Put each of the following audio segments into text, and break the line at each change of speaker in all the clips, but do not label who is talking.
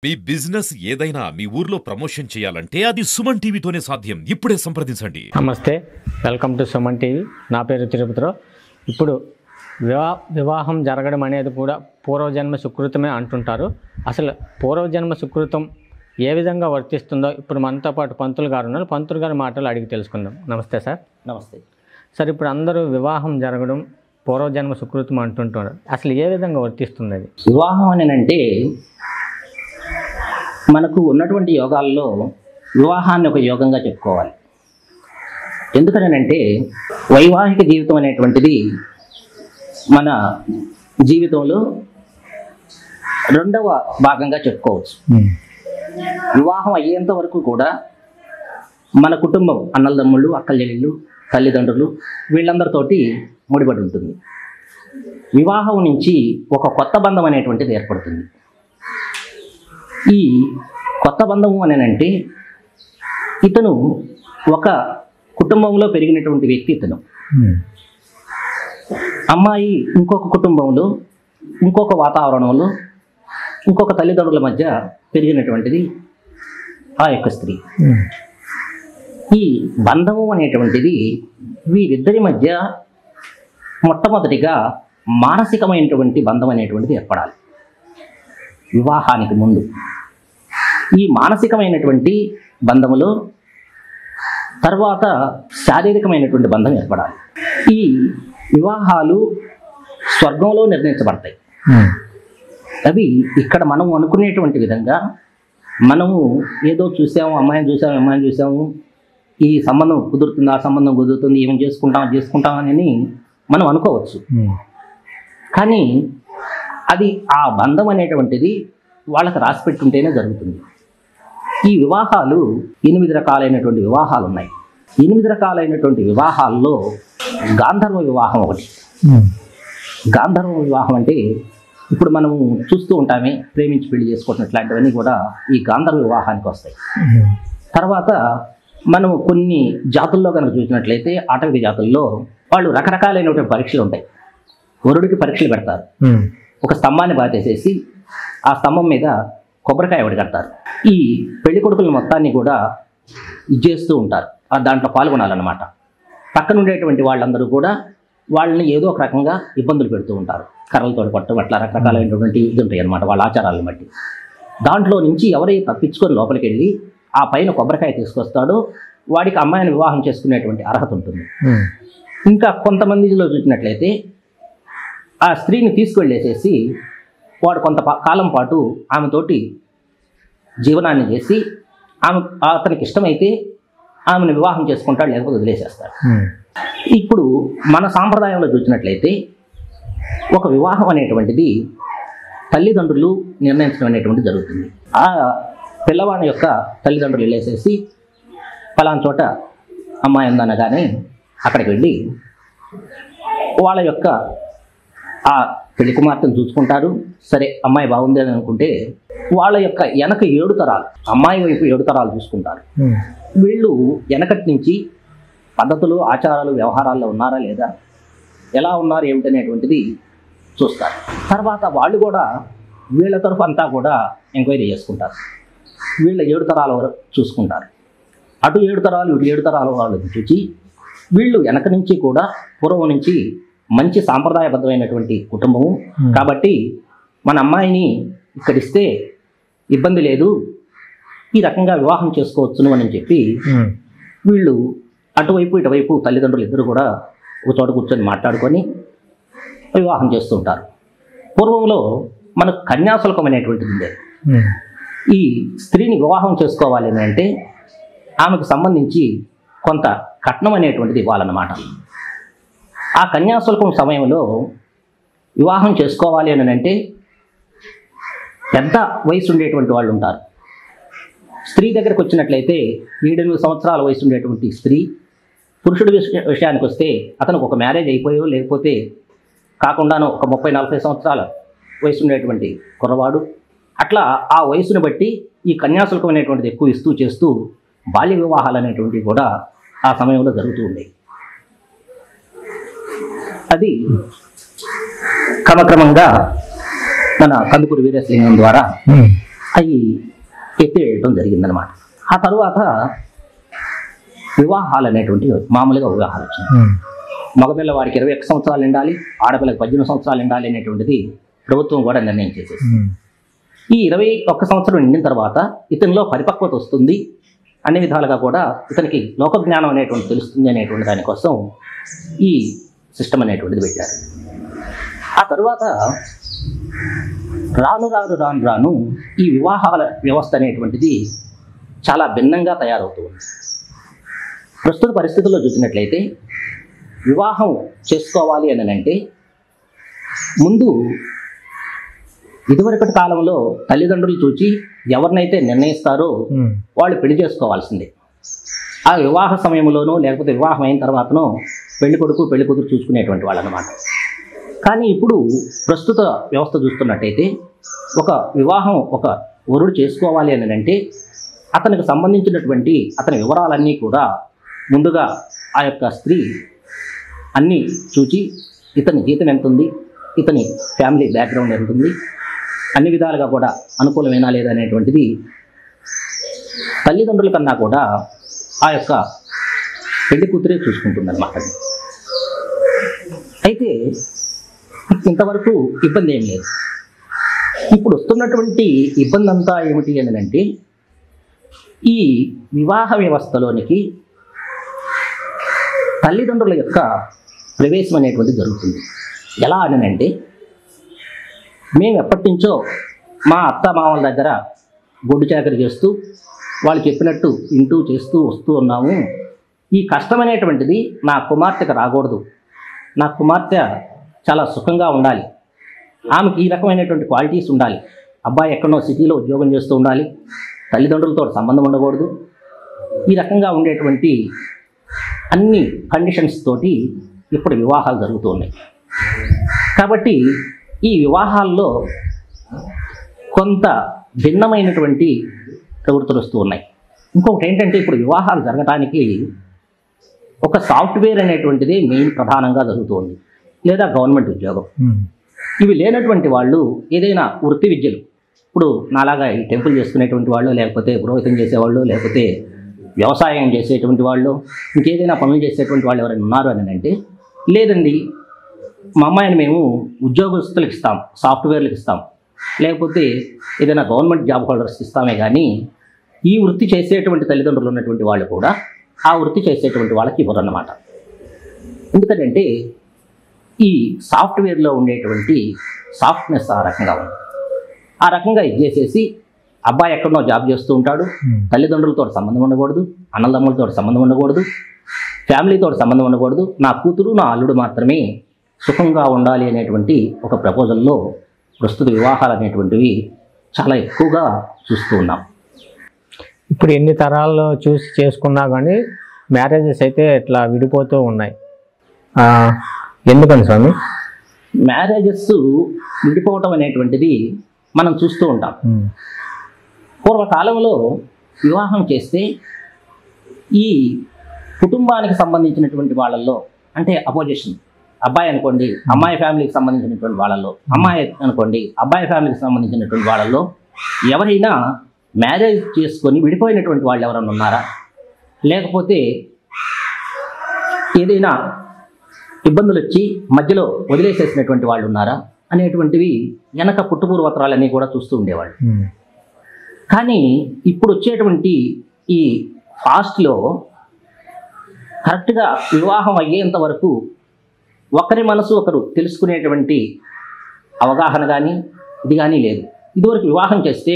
మీ business ఏదైనా మీ ఊర్లో promotion చేయాలంటే అది సుమన్ టీవీతోనే సాధ్యం. ఇప్పుడే సంప్రదించండి.
నమస్తే, వెల్కమ్ టు సుమన్ టీవీ. నా పేరు తిరుపతిరావు. ఇప్పుడు వివాహం జరగడం అనేది కూడా పూర్వజన్మ సుకృతమే అంటుంటారు. అసలు పూర్వజన్మ సుకృతం ఏ విధంగా వర్తిస్తుందో ఇప్పుడు మనతో పాటు పంతులు గారు ఉన్నారు. పంతులు గారి మాటలు అడిగి తెలుసుకుందాం. నమస్తే సార్.
నమస్తే
సార్, ఇప్పుడు అందరూ వివాహం జరగడం పూర్వజన్మ సుకృతం అంటుంటారు. అసలు ఏ విధంగా వర్తిస్తుంది అది?
వివాహం అని అంటే మనకు ఉన్నటువంటి యోగాల్లో వివాహాన్ని ఒక యోగంగా చెప్పుకోవాలి. ఎందుకనంటే వైవాహిక జీవితం అనేటువంటిది మన జీవితంలో రెండవ భాగంగా చెప్పుకోవచ్చు. వివాహం అయ్యేంత వరకు కూడా మన కుటుంబం, అన్నలదమ్ముళ్ళు, అక్కచెల్లెళ్ళు, తల్లిదండ్రులు వీళ్ళందరితోటి ముడిపడి ఉంటుంది. వివాహం నుంచి ఒక కొత్త బంధం అనేటువంటిది ఏర్పడుతుంది. ఈ కొత్త బంధము అని అంటే ఇతను ఒక కుటుంబంలో పెరిగినటువంటి వ్యక్తి. ఇతను అమ్మాయి ఇంకొక కుటుంబంలో, ఇంకొక వాతావరణంలో, ఇంకొక తల్లిదండ్రుల మధ్య పెరిగినటువంటిది ఆ యొక్క స్త్రీ. ఈ బంధము అనేటువంటిది వీరిద్దరి మధ్య మొట్టమొదటిగా మానసికమైనటువంటి బంధం అనేటువంటిది ఏర్పడాలి వివాహానికి ముందు. ఈ మానసికమైనటువంటి బంధములో తర్వాత శారీరకమైనటువంటి బంధం ఏర్పడాలి. ఈ వివాహాలు స్వర్గంలో నిర్ణయించబడతాయి. అవి ఇక్కడ మనం అనుకునేటువంటి విధంగా మనము ఏదో చూసాము, అమ్మాయిని చూసాము, ఈ సంబంధం కుదురుతుంది, ఆ సంబంధం కుదురుతుంది, ఏమని చేసుకుంటామని మనం అనుకోవచ్చు. కానీ అది ఆ బంధం అనేటువంటిది వాళ్ళకి రాసి పెట్టుంటేనే జరుగుతుంది. ఈ వివాహాలు 8 రకాలైనటువంటి వివాహాలు ఉన్నాయి. 8 రకాలైనటువంటి వివాహాల్లో గాంధర్వ వివాహం ఒకటి. గాంధర్వ వివాహం అంటే ఇప్పుడు మనము చూస్తూ ఉంటామే, ప్రేమించి పెళ్లి చేసుకోవడం ఇట్లాంటివన్నీ కూడా ఈ గాంధర్వ వివాహానికి వస్తాయి. తర్వాత మనము కొన్ని జాతుల్లో కనుక చూసినట్లయితే ఆటవిక జాతుల్లో వాళ్ళు రకరకాలైనటువంటి పరీక్షలు ఉంటాయి. వరుడికి పరీక్షలు పెడతారు. ఒక స్తంభాన్ని బాతేసేసి ఆ స్తంభం మీద కొబ్బరికాయ ఒకటి కడతారు. ఈ పెళ్లి కొడుకుల మొత్తాన్ని కూడా ఇచ్చేస్తూ ఉంటారు, దాంట్లో పాల్గొనాలన్నమాట. పక్కన ఉండేటువంటి వాళ్ళందరూ కూడా వాళ్ళని ఏదో ఒక రకంగా ఇబ్బందులు పెడుతూ ఉంటారు. కర్రలతో పట్టు అట్లా రకరకాలైనటువంటి ఇది ఉంటాయి అన్నమాట వాళ్ళ ఆచారాలను బట్టి. దాంట్లో నుంచి ఎవరైతే తప్పించుకొని లోపలికి వెళ్ళి ఆ పైన కొబ్బరికాయ తీసుకొస్తాడో వాడికి అమ్మాయిని వివాహం చేసుకునేటువంటి అర్హత ఉంటుంది. ఇంకా కొంతమందిలో చూసినట్లయితే ఆ స్త్రీని తీసుకువెళ్ళేసేసి వాడు కొంత కాలం పాటు ఆమెతోటి జీవనాన్ని చేసి అతనికి ఇష్టమైతే ఆమెను వివాహం చేసుకుంటాడు, లేకపోతే వదిలేసేస్తాడు. ఇప్పుడు మన సాంప్రదాయంలో చూసినట్లయితే ఒక వివాహం అనేటువంటిది తల్లిదండ్రులు నిర్ణయించడం అనేటువంటిది జరుగుతుంది. ఆ పిల్లవాడి యొక్క తల్లిదండ్రులు వెళ్ళేసేసి పలానా చోట అమ్మాయి ఉందనగానే అక్కడికి వెళ్ళి వాళ్ళ యొక్క ఆ పెళ్లి కుమార్తెను చూసుకుంటారు. సరే, అమ్మాయి బాగుంది అని అనుకుంటే వాళ్ళ యొక్క వెనక 7 తరాలు, అమ్మాయి వైపు 7 తరాలు చూసుకుంటారు. వీళ్ళు వెనకటి నుంచి పద్ధతులు, ఆచారాలు, వ్యవహారాల్లో ఉన్నారా లేదా, ఎలా ఉన్నారు ఏమిటనేటువంటిది చూస్తారు. తర్వాత వాళ్ళు కూడా వీళ్ళ తరఫు అంతా కూడా ఎంక్వైరీ చేసుకుంటారు. వీళ్ళ 7 తరాల వరకు చూసుకుంటారు. అటు 7 తరాలు, ఇటు 7 తరాల వాళ్ళని చూసి వీళ్ళు వెనక నుంచి కూడా పూర్వం నుంచి మంచి సాంప్రదాయబద్ధమైనటువంటి కుటుంబము కాబట్టి మన అమ్మాయిని ఇక్కడిస్తే ఇబ్బంది లేదు, ఈ రకంగా వివాహం చేసుకోవచ్చును అని చెప్పి వీళ్ళు అటువైపు ఇటువైపు తల్లిదండ్రులు ఇద్దరు కూడా ఒక చోట కూర్చొని మాట్లాడుకొని వివాహం చేస్తుంటారు. పూర్వంలో మనకు కన్యాశుల్కం అనేటువంటిది ఉండేది. ఈ స్త్రీని వివాహం చేసుకోవాలి అని అంటే ఆమెకు సంబంధించి కొంత కట్నం అనేటువంటిది ఇవ్వాలన్నమాట. ఆ కన్యాశుల్కం సమయంలో వివాహం చేసుకోవాలి అని అంటే పెద్ద వయసు ఉండేటువంటి వాళ్ళు ఉంటారు. స్త్రీ దగ్గరకు వచ్చినట్లయితే 7-8 సంవత్సరాల వయసు ఉండేటువంటి స్త్రీ, పురుషుడి విషయానికి వస్తే అతనికి ఒక మ్యారేజ్ అయిపోయో లేకపోతే కాకుండానో ఒక 30-40 సంవత్సరాల వయసు ఉండేటువంటి కుర్రవాడు, అట్లా ఆ వయసును బట్టి ఈ కన్యాశుల్కం అనేటువంటిది ఎక్కువ ఇస్తూ చేస్తూ బాల్య వివాహాలు అనేటువంటివి కూడా ఆ సమయంలో జరుగుతూ ఉండేవి. అది క్రమక్రమంగా మన కందుకూరి వీరేశలింగం ద్వారా అవి ఎత్తివేయడం జరిగిందనమాట. ఆ తరువాత వివాహాలు అనేటువంటి మామూలుగా వివాహాలు వచ్చినాయి. మగపిల్లవాడికి 21 సంవత్సరాలు ఉండాలి, ఆడపిల్లకి 18 సంవత్సరాలు ఉండాలి అనేటువంటిది ప్రభుత్వం కూడా నిర్ణయం చేసేసి, ఈ 21 సంవత్సరం నిండిన తర్వాత ఇతనిలో పరిపక్వత వస్తుంది, అన్ని విధాలుగా కూడా ఇతనికి లోక జ్ఞానం అనేటువంటి తెలుస్తుంది అనేటువంటి దానికోసం ఈ సిస్టమ్ అనేటువంటిది పెట్టారు. ఆ తరువాత రాను రాను ఈ వివాహాల వ్యవస్థ అనేటువంటిది చాలా భిన్నంగా తయారవుతుంది. ప్రస్తుత పరిస్థితుల్లో చూసినట్లయితే వివాహం చేసుకోవాలి అని అంటే ముందు ఇదివరకటి కాలంలో తల్లిదండ్రులు చూచి ఎవరినైతే నిర్ణయిస్తారో వాళ్ళు పెళ్లి చేసుకోవాల్సిందే. ఆ వివాహ సమయంలోనో లేకపోతే వివాహం అయిన తర్వాతనో పెళ్లి కొడుకు పెళ్లి కూతురు చూసుకునేటువంటి వాళ్ళు అన్నమాట. కానీ ఇప్పుడు ప్రస్తుత వ్యవస్థ చూస్తున్నట్టయితే ఒక వివాహం ఒక వరుడు చేసుకోవాలి అని అంటే అతనికి సంబంధించినటువంటి అతని వివరాలన్నీ కూడా ముందుగా ఆ యొక్క స్త్రీ అన్నీ చూచి ఇతని జీతం ఎంత ఉంది, ఇతని ఫ్యామిలీ బ్యాక్గ్రౌండ్ ఎంత ఉంది, అన్ని విధాలుగా కూడా అనుకూలమేనా లేదా అనేటువంటిది తల్లిదండ్రుల కన్నా కూడా ఆ యొక్క పెళ్లి కూతురే చూసుకుంటుందన్నమాట. అయితే ఇంతవరకు ఇబ్బంది ఏం లేదు. ఇప్పుడు వస్తున్నటువంటి ఇబ్బంది అంతా ఏమిటి అని అంటే ఈ వివాహ వ్యవస్థలోనికి తల్లిదండ్రుల యొక్క ప్రవేశం అనేటువంటిది జరుగుతుంది. ఎలా అని అంటే మేము ఎప్పటి నుంచో మా అత్త మామల దగ్గర గొడ్డు చాకరీ చేస్తూ వాళ్ళు చెప్పినట్టు వింటూ చేస్తూ వస్తూ ఉన్నాము. ఈ కష్టం అనేటువంటిది నా కుమార్తెకు రాకూడదు, నా కుమార్తె చాలా సుఖంగా ఉండాలి, ఆమెకి ఈ రకమైనటువంటి క్వాలిటీస్ ఉండాలి, అబ్బాయి ఎక్కడో సిటీలో ఉద్యోగం చేస్తూ ఉండాలి, తల్లిదండ్రులతో సంబంధం ఉండకూడదు, ఈ రకంగా ఉండేటువంటి అన్ని కండిషన్స్ తోటి ఇప్పుడు వివాహాలు జరుగుతూ ఉన్నాయి. కాబట్టి ఈ వివాహాల్లో కొంత భిన్నమైనటువంటి ప్రవృత్తులు వస్తూ ఉన్నాయి. ఇంకొకటి ఏంటంటే ఇప్పుడు వివాహాలు జరగడానికి ఒక సాఫ్ట్వేర్ అనేటువంటిది మెయిన్ ప్రధానంగా జరుగుతుంది, లేదా గవర్నమెంట్ ఉద్యోగం. ఇవి లేనటువంటి వాళ్ళు ఏదైనా వృత్తి విద్యలు, ఇప్పుడు నాలాగా ఈ టెంపుల్ చేసుకునేటువంటి వాళ్ళు, లేకపోతే పురోహితం చేసేవాళ్ళు, లేకపోతే వ్యవసాయం చేసేటువంటి వాళ్ళు, ఇంకేదైనా పనులు చేసేటువంటి వాళ్ళు ఎవరైనా ఉన్నారు అని అంటే లేదండి మా అమ్మాయిని మేము ఉద్యోగస్తులకు ఇస్తాం, సాఫ్ట్వేర్లకు ఇస్తాం, లేకపోతే ఏదైనా గవర్నమెంట్ జాబ్ హోల్డర్స్కి ఇస్తామే కానీ ఈ వృత్తి చేసేటువంటి తల్లిదండ్రులు ఉన్నటువంటి వాళ్ళు కూడా ఆ వృత్తి చేసేటువంటి వాళ్ళకి ఇవ్వరు అన్నమాట. ఎందుకంటే ఈ సాఫ్ట్వేర్లో ఉండేటువంటి సాఫ్ట్నెస్ ఆ రకంగా ఉంది. ఆ రకంగా ఇది చేసేసి అబ్బాయి ఎక్కడో జాబ్ చేస్తూ ఉంటాడు, తల్లిదండ్రులతో సంబంధం ఉండకూడదు, అన్నదమ్ములతో సంబంధం ఉండకూడదు, ఫ్యామిలీతో సంబంధం ఉండకూడదు, నా కూతురు నా అల్లుడు మాత్రమే సుఖంగా ఉండాలి అనేటువంటి ఒక ప్రపోజల్లో ప్రస్తుత వివాహాలు అనేటువంటివి చాలా ఎక్కువగా చూస్తూ ఉన్నాం.
ఇప్పుడు ఎన్ని తరాల్లో చూసి చేసుకున్నా కానీ మ్యారేజెస్ అయితే ఇట్లా విడిపోతూ ఉన్నాయి. ఎందుకని స్వామి?
మ్యారేజెస్ విడిపోవటం అనేటువంటిది మనం చూస్తూ ఉంటాం. పూర్వకాలంలో వివాహం చేస్తే ఈ కుటుంబానికి సంబంధించినటువంటి వాళ్ళల్లో, అంటే అపోజిషన్, అబ్బాయి అనుకోండి అమ్మాయి ఫ్యామిలీకి సంబంధించినటువంటి వాళ్ళల్లో, అమ్మాయి అనుకోండి అబ్బాయి ఫ్యామిలీకి సంబంధించినటువంటి వాళ్ళల్లో ఎవరైనా మ్యారేజ్ చేసుకొని విడిపోయినటువంటి వాళ్ళు ఎవరైనా ఉన్నారా, లేకపోతే ఏదైనా ఇబ్బందులు వచ్చి మధ్యలో వదిలేసేసినటువంటి వాళ్ళు ఉన్నారా అనేటువంటివి వెనక పుట్టుపూర్వత్రాలన్నీ కూడా చూస్తూ ఉండేవాళ్ళు. కానీ ఇప్పుడు వచ్చేటువంటి ఈ ఫాస్ట్లో కరెక్ట్గా వివాహం అయ్యేంత వరకు ఒకరి మనసు ఒకరు తెలుసుకునేటువంటి అవగాహన కానీ ఇది కానీ లేదు. ఇదివరకు వివాహం చేస్తే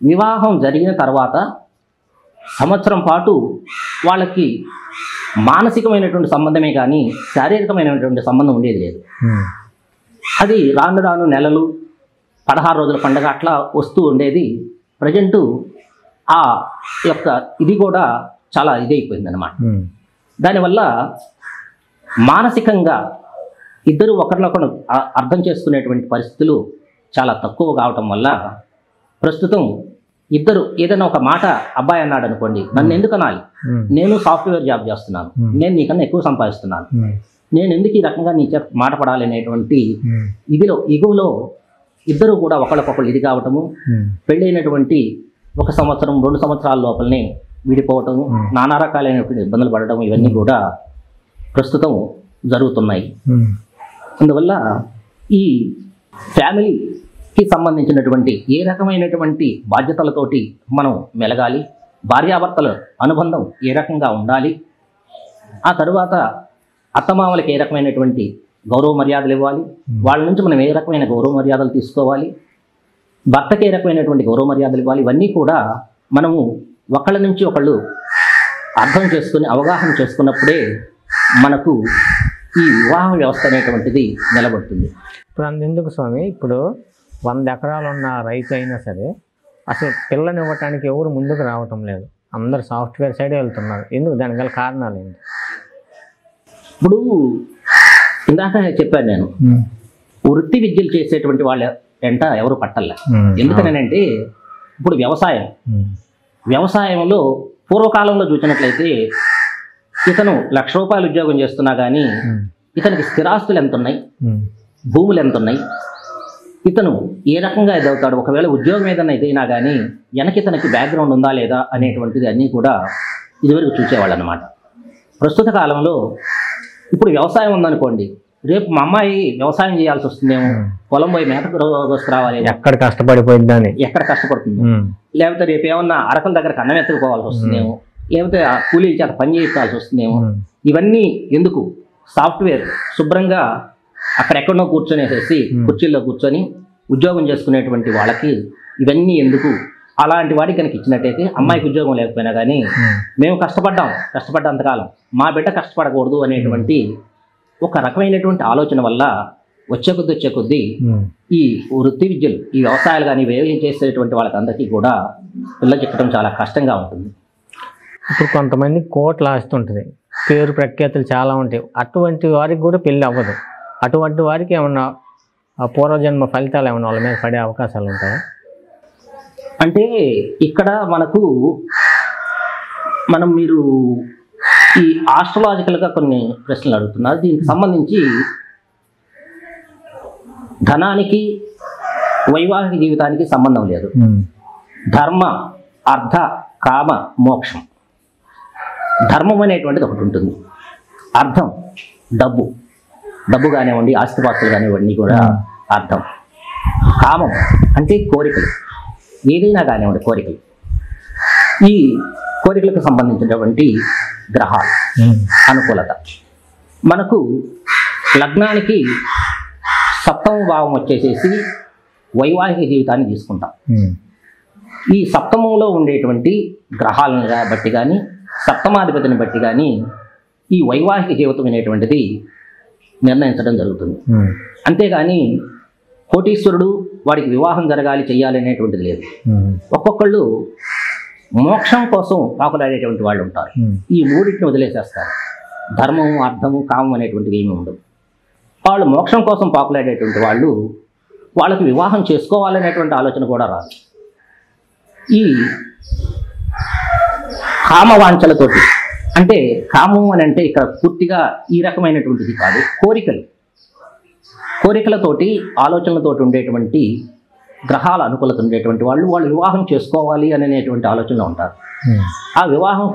వివాహం జరిగిన తర్వాత సంవత్సరం పాటు వాళ్ళకి మానసికమైనటువంటి సంబంధమే కానీ శారీరకమైనటువంటి సంబంధం ఉండేది లేదు. అది రాను రాను నెలలు 16 రోజుల పండుగ అట్లా వస్తూ ఉండేది. ప్రజెంటు ఆ యొక్క ఇది కూడా చాలా ఇదైపోయిందన్నమాట. దానివల్ల మానసికంగా ఇద్దరు ఒకరినొకరు అర్థం చేసుకునేటువంటి పరిస్థితులు చాలా తక్కువ కావటం వల్ల ప్రస్తుతం ఇద్దరు ఏదైనా ఒక మాట అబ్బాయి అన్నాడు అనుకోండి, నన్ను ఎందుకు అనాలి, నేను సాఫ్ట్వేర్ జాబ్ చేస్తున్నాను, నేను నీకన్నా ఎక్కువ సంపాదిస్తున్నాను, నేను ఎందుకు ఈ రకంగా నీ మాట పడాలి అనేటువంటి ఇదిలో ఇగువలో ఇద్దరు కూడా ఒకళ్ళకొకళ్ళు ఇది కావటము, పెళ్ళైనటువంటి 1 సంవత్సరం 2 సంవత్సరాల లోపలనే విడిపోవటము, నానా రకాలైనటువంటి ఇబ్బందులు పడటం, ఇవన్నీ కూడా ప్రస్తుతం జరుగుతున్నాయి. అందువల్ల ఈ ఫ్యామిలీకి సంబంధించినటువంటి ఏ రకమైనటువంటి బాధ్యతలతోటి మనం మెలగాలి, భార్యాభర్తల అనుబంధం ఏ రకంగా ఉండాలి, ఆ తరువాత అత్తమామలకి ఏ రకమైనటువంటి గౌరవ మర్యాదలు ఇవ్వాలి, వాళ్ళ నుంచి మనం ఏ రకమైన గౌరవ మర్యాదలు తీసుకోవాలి, భర్తకి ఏ రకమైనటువంటి గౌరవ మర్యాదలు ఇవ్వాలి, ఇవన్నీ కూడా మనము ఒకళ్ళ నుంచి ఒకళ్ళు అర్థం చేసుకుని అవగాహన చేసుకున్నప్పుడే మనకు ఈ వివాహ వ్యవస్థ అనేటువంటిది నిలబడుతుంది.
ఇప్పుడు అందుకు స్వామి, ఇప్పుడు 100 ఎకరాలు ఉన్న రైతు అయినా సరే అసలు పిల్లని ఇవ్వటానికి ఎవరు ముందుకు రావటం లేదు, అందరు సాఫ్ట్వేర్ సైడే వెళ్తున్నారు. ఎందుకు? దానికి గల కారణాలు ఏంటి?
ఇప్పుడు ఇందాక చెప్పాను నేను, వృత్తి విద్యలు చేసేటువంటి వాళ్ళ వెంట ఎవరు పట్టల్లా. ఎందుకనంటే ఇప్పుడు వ్యవసాయంలో పూర్వకాలంలో చూసినట్లయితే ఇతను ₹1,00,000 ఉద్యోగం చేస్తున్నా కానీ ఇతనికి స్థిరాస్తులు ఎంత ఉన్నాయి, భూములు ఎంత ఉన్నాయి, ఇతను ఏ రకంగా ఎదవుతాడు, ఒకవేళ ఉద్యోగం ఏదైనా ఇదైనా కానీ ఇతనికి బ్యాక్గ్రౌండ్ ఉందా లేదా అనేటువంటిది అన్నీ కూడా ఇదివరకు చూసేవాళ్ళు అన్నమాట. ప్రస్తుత కాలంలో ఇప్పుడు వ్యవసాయం ఉందనుకోండి, రేపు మా అమ్మాయి వ్యవసాయం చేయాల్సి వస్తుందేమో, పొలం పోయి మేతకు రావాలి,
ఎక్కడ కష్టపడిపోయిందని
ఎక్కడ కష్టపడుతుంది, లేకపోతే రేపు ఏమన్నా అరకల దగ్గరకు అన్నం ఎత్తుకుపోవాల్సి వస్తుందేమో, లేకపోతే ఆ కూలీల చేత పని చేయించాల్సి వస్తుందేమో. ఇవన్నీ ఎందుకు? సాఫ్ట్వేర్ శుభ్రంగా అక్కడెక్కడో కూర్చొనేసేసి కుర్చీల్లో కూర్చొని ఉద్యోగం చేసుకునేటువంటి వాళ్ళకి ఇవన్నీ ఎందుకు? అలాంటి వాడికి కనుక ఇచ్చినట్టయితే అమ్మాయికి ఉద్యోగం లేకపోయినా కానీ మేము కష్టపడ్డంతకాలం మా బిడ్డ కష్టపడకూడదు అనేటువంటి ఒక రకమైనటువంటి ఆలోచన వల్ల వచ్చే కొద్దీ ఈ వృత్తి విద్యలు, ఈ వ్యవసాయాలు కానీ ఇవేం చేసేటువంటి వాళ్ళకి అందరికీ కూడా పిల్లలు చెప్పడం చాలా కష్టంగా ఉంటుంది.
ఇప్పుడు కొంతమంది కోట్లు ఆస్తుంటుంది, పేరు ప్రఖ్యాతులు చాలా ఉంటాయి, అటువంటి వారికి కూడా పెళ్ళి అవ్వదు. అటువంటి వారికి ఏమన్నా పూర్వజన్మ ఫలితాలు ఏమన్నా వాళ్ళ మీద పడే అవకాశాలు ఉంటాయా?
అంటే ఇక్కడ మీరు ఈ ఆస్ట్రాలజికల్గా కొన్ని ప్రశ్నలు అడుగుతున్నారు. దీనికి సంబంధించి ధనానికి వైవాహిక జీవితానికి సంబంధం లేదు. ధర్మ, అర్థ, కామ, మోక్షం. ధర్మం అనేటువంటిది ఒకటి ఉంటుంది. అర్థం డబ్బు కానివ్వండి, ఆస్తిపాస్తులు కానివ్వండి కూడా అర్థం. కామం అంటే కోరికలు, ఏదైనా కానివ్వండి కోరికలు. ఈ కోరికలకు సంబంధించినటువంటి గ్రహాలు అనుకూలత. మనకు లగ్నానికి 7వ భావం వచ్చేసేసి వైవాహిక జీవితాన్ని తీసుకుంటాం. ఈ 7వ ఉండేటువంటి గ్రహాలను బట్టి కానీ 7వ బట్టి కానీ ఈ వైవాహిక జీవితం అనేటువంటిది నిర్ణయించడం జరుగుతుంది. అంతేగాని కోటీశ్వరుడు వాడికి వివాహం జరగాలి చెయ్యాలి అనేటువంటిది లేదు. ఒక్కొక్కళ్ళు మోక్షం కోసం పాకులాడేటువంటి వాళ్ళు ఉంటారు. ఈ మూడింటిని వదిలేసేస్తారు. ధర్మము, అర్థము, కామం అనేటువంటివి ఏమీ ఉండవు. వాళ్ళు మోక్షం కోసం పాకులాడేటువంటి వాళ్ళకి వివాహం చేసుకోవాలనేటువంటి ఆలోచన కూడా రాదు. ఈ కామవాంఛలతోటి, అంటే కామం అని అంటే ఇక్కడ పూర్తిగా ఈ రకమైనటువంటిది కాదు, కోరికలతోటి ఆలోచనలతోటి ఉండేటువంటి గ్రహాల అనుకూలత ఉండేటువంటి వాళ్ళు వివాహం చేసుకోవాలి అనేటువంటి ఆలోచనలో ఉంటారు. ఆ వివాహం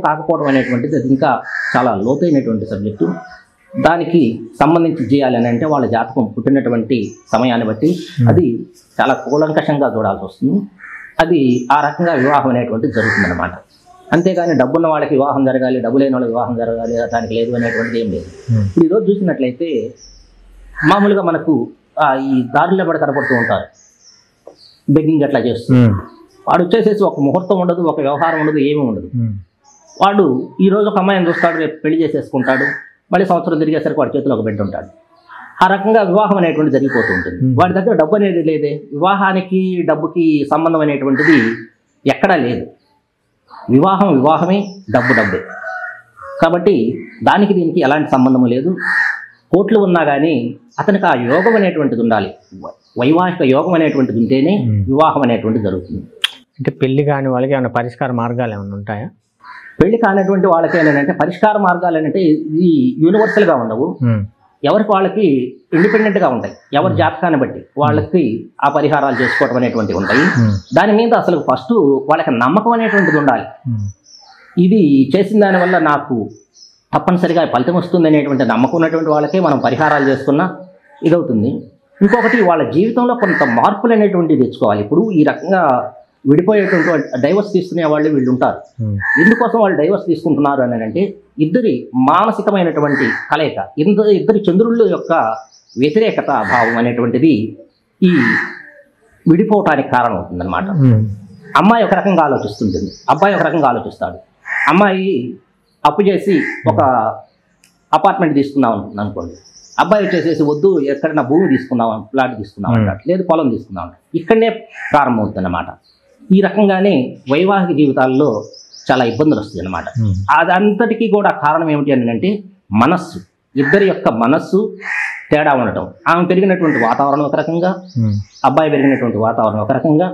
కాకపోవడం అనేటువంటిది అది ఇంకా చాలా లోతైనటువంటి సబ్జెక్టు. దానికి సంబంధించి చేయాలి అని అంటే వాళ్ళ జాతకం పుట్టినటువంటి సమయాన్ని బట్టి అది చాలా కూలంకషంగా చూడాల్సి వస్తుంది. అది ఆ రకంగా వివాహం అనేటువంటిది జరుగుతుందన్నమాట. అంతేగాని డబ్బున్న వాళ్ళకి వివాహం జరగాలి, డబ్బు లేని వాళ్ళకి వివాహం జరగాలి దానికి లేదు అనేటువంటిది ఏం లేదు. ఈరోజు చూసినట్లయితే మామూలుగా మనకు ఈ దారుల్లో పడి కనపడుతూ ఉంటారు, బెగ్గింగ్ అట్లా చేస్తూ. వాడు వచ్చేసేసి ఒక ముహూర్తం ఉండదు, ఒక వ్యవహారం ఉండదు, ఏమీ ఉండదు. వాడు ఈరోజు ఒక అమ్మాయిని చూస్తాడు, రేపు పెళ్లి చేసేసుకుంటాడు, మళ్ళీ సంవత్సరం తిరిగేసరికి వాడి చేతిలో ఒక బిడ్డ ఉంటాడు. ఆ రకంగా వివాహం అనేటువంటి జరిగిపోతూ ఉంటుంది. వాడి దగ్గర డబ్బు అనేది లేదే, వివాహానికి డబ్బుకి సంబంధం అనేటువంటిది ఎక్కడా లేదు. వివాహమే, డబ్బే. కాబట్టి దానికి దీనికి ఎలాంటి సంబంధం లేదు. కోట్లు ఉన్నా కానీ అతనికి ఆ యోగం అనేటువంటిది ఉండాలి. వైవాహిక యోగం అనేటువంటిది ఉంటేనే వివాహం అనేటువంటిది జరుగుతుంది.
అంటే పెళ్లి కాని వాళ్ళకి ఏమైనా పరిష్కార మార్గాలు ఏమైనా ఉంటాయా?
పెళ్లి కానటువంటి వాళ్ళకి ఏంటంటే పరిష్కార మార్గాలు ఏంటంటే ఇది యూనివర్సల్గా ఉండవు. ఎవరికి వాళ్ళకి ఇండిపెండెంట్గా ఉంటాయి. ఎవరి జాతకాన్ని బట్టి వాళ్ళకి ఆ పరిహారాలు చేసుకోవడం అనేటువంటివి ఉంటాయి. దాని మీద అసలు ఫస్ట్ వాళ్ళకి నమ్మకం అనేటువంటిది ఉండాలి. ఇది చేసిన దానివల్ల నాకు తప్పనిసరిగా ఫలితం వస్తుంది అనేటువంటి నమ్మకం ఉన్నటువంటి వాళ్ళకే మనం పరిహారాలు చేసుకున్నా ఇదవుతుంది. ఇంకొకటి వాళ్ళ జీవితంలో కొంత మార్పులు అనేటువంటివి తెచ్చుకోవాలి. ఇప్పుడు ఈ రకంగా విడిపోయేటువంటి డైవర్స్ తీసుకునే వాళ్ళు వీళ్ళు ఉంటారు. ఎందుకోసం వాళ్ళు డైవర్స్ తీసుకుంటున్నారు అని అంటే ఇద్దరి మానసికమైనటువంటి కలయిక, ఇద్దరి చంద్రుళ్ళ యొక్క వ్యతిరేకత భావం అనేటువంటిది ఈ విడిపోవటానికి కారణం అవుతుందన్నమాట. అమ్మాయి ఒక రకంగా ఆలోచిస్తుంటుంది, అబ్బాయి ఒక రకంగా ఆలోచిస్తాడు. అమ్మాయి అప్పు చేసి ఒక అపార్ట్మెంట్ తీసుకుందాం అనుకుంటుంది అనుకోండి, అబ్బాయి వచ్చేసేసి వద్దు ఎక్కడైనా భూమి తీసుకుందాం, ప్లాట్ తీసుకుందాం అంటాడు, లేదు పొలం తీసుకుందాం అంటాడు. ఇక్కడనే ప్రారంభమవుతుంది అన్నమాట. ఈ రకంగానే వైవాహిక జీవితాల్లో చాలా ఇబ్బందులు వస్తాయి అన్నమాట. అదంతటికీ కూడా కారణం ఏమిటి అని అంటే మనస్సు, ఇద్దరి యొక్క మనస్సు తేడా ఉండటం. ఆమె పెరిగినటువంటి వాతావరణం ఒక రకంగా, అబ్బాయి పెరిగినటువంటి వాతావరణం ఒక రకంగా,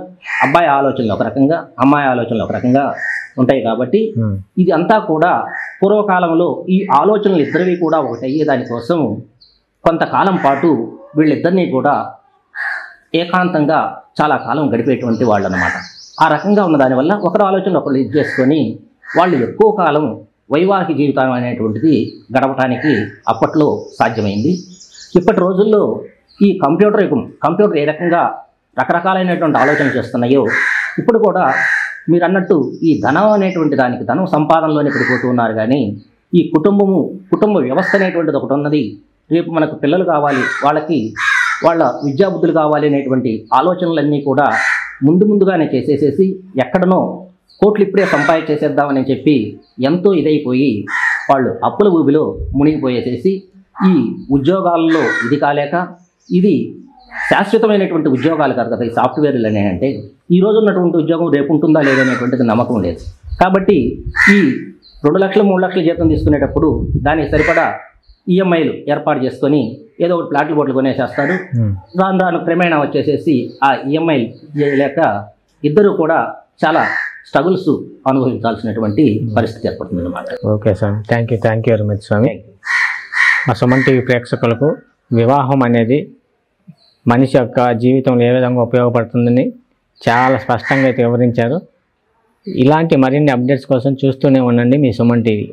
అబ్బాయి ఆలోచనలు ఒక రకంగా, అమ్మాయి ఆలోచనలు ఒక రకంగా ఉంటాయి. కాబట్టి ఇది అంతా కూడా పూర్వకాలంలో ఈ ఆలోచనలు ఇద్దరివి కూడా ఒకటి అయ్యేదానికోసం కొంతకాలం పాటు వీళ్ళిద్దరినీ కూడా ఏకాంతంగా చాలా కాలం గడిపేటువంటి వాళ్ళు అన్నమాట. ఆ రకంగా ఉన్న దానివల్ల ఒకరి ఆలోచనలు ఒకరు ఇది చేసుకొని వాళ్ళు ఎక్కువ కాలం వైవాహిక జీవితం అనేటువంటిది గడపడానికి అప్పట్లో సాధ్యమైంది. ఇప్పటి రోజుల్లో ఈ కంప్యూటర్ యుగం, కంప్యూటర్ ఏ రకంగా రకరకాలైనటువంటి ఆలోచనలు చేస్తున్నాయో ఇప్పుడు కూడా మీరు అన్నట్టు ఈ ధనం అనేటువంటి దానికి, ధనం సంపాదనలోనే పడిపోతూ ఉన్నారు. కానీ ఈ కుటుంబ వ్యవస్థ అనేటువంటిది ఒకటి ఉన్నది. రేపు మనకు పిల్లలు కావాలి, వాళ్ళకి వాళ్ళ విద్యాబుద్ధులు కావాలి అనేటువంటి ఆలోచనలన్నీ కూడా ముందుగానే చేసేసేసి ఎక్కడనో కోట్లు ఇప్పుడే సంపాదించేసేద్దామని చెప్పి ఎంతో ఇదైపోయి వాళ్ళు అప్పుల ఊబిలో మునిగిపోయేసేసి ఈ ఉద్యోగాల్లో ఇది కాలేక, ఇది శాశ్వతమైనటువంటి ఉద్యోగాలు కాదు కదా ఈ సాఫ్ట్వేర్లు అనే అంటే, ఈ రోజు ఉన్నటువంటి ఉద్యోగం రేపు ఉంటుందా లేదనేటువంటిది నమ్మకం లేదు. కాబట్టి ఈ 2 లక్షలు 3 లక్షల జీతం తీసుకునేటప్పుడు దానికి సరిపడా ఈఎంఐలు ఏర్పాటు చేసుకొని ఏదో ఒకటి ప్లాట్లు బోట్లు కొనేసేస్తాడు. రాను క్రమేణా వచ్చేసేసి ఆ ఈఎంఐలు చేయలేక ఇద్దరు కూడా చాలా స్ట్రగుల్స్ అనుభవించాల్సినటువంటి పరిస్థితి ఏర్పడుతుంది అన్నమాట.
Okay sir, thank you very much స్వామి. మా సుమన్ టీవీ ప్రేక్షకులకు వివాహం అనేది మనిషి యొక్క జీవితంలో ఏ విధంగా ఉపయోగపడుతుందని చాలా స్పష్టంగా అయితే వివరించారు. ఇలాంటి మరిన్ని అప్డేట్స్ కోసం చూస్తూనే ఉండండి మీ సుమన్ టీవీ.